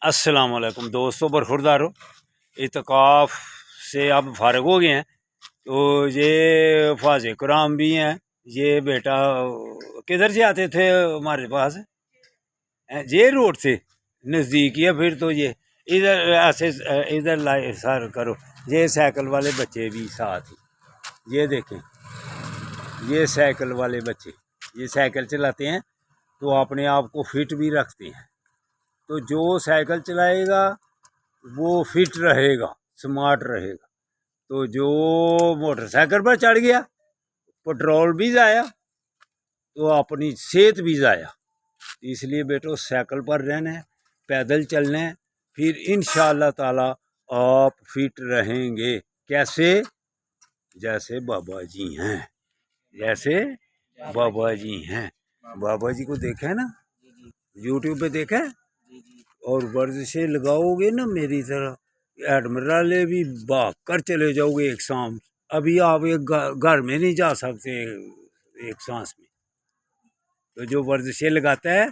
अस्सलाम वालेकुम दोस्तों, बरखुरदारो इत्काफ से अब फारग हो गए हैं। तो ये फाज़े कुराम भी हैं। ये बेटा किधर से आते थे हमारे पास? ये रोड से नज़दीक ही है। फिर तो ये इधर ऐसे इधर लाए सर करो। ये साइकिल वाले बच्चे भी साथ ही, ये देखें, ये साइकिल वाले बच्चे, ये साइकिल चलाते हैं तो अपने आप को फिट भी रखते हैं। तो जो साइकिल चलाएगा वो फिट रहेगा, स्मार्ट रहेगा। तो जो मोटरसाइकिल पर चढ़ गया, पेट्रोल भी ज़ाया तो अपनी सेहत भी ज़ाया। इसलिए बेटो साइकिल पर रहना है, पैदल चलना है, फिर इंशाअल्लाह ताला आप फिट रहेंगे। कैसे? जैसे बाबा जी हैं, जैसे बाबा जी हैं। बाबा जी को देखा है ना, यूट्यूब पे देखा है। और वर्जिशें लगाओगे ना मेरी तरह, एडमिरल भी भाग कर चले जाओगे एक सांस। अभी आप एक घर में नहीं जा सकते एक सांस में। तो जो वर्जिशें लगाता है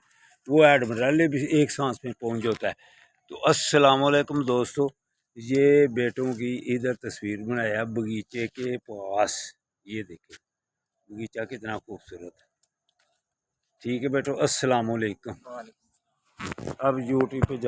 वो एडमिरल भी एक सांस में पहुंच जाता है। तो अस्सलाम वालेकुम दोस्तों, ये बेटों की इधर तस्वीर बनाया बगीचे के पास। ये देखिए बगीचा कितना खूबसूरत है। ठीक है बेटो, अस्सलाम वालेकुम। अब यूट्यूब पे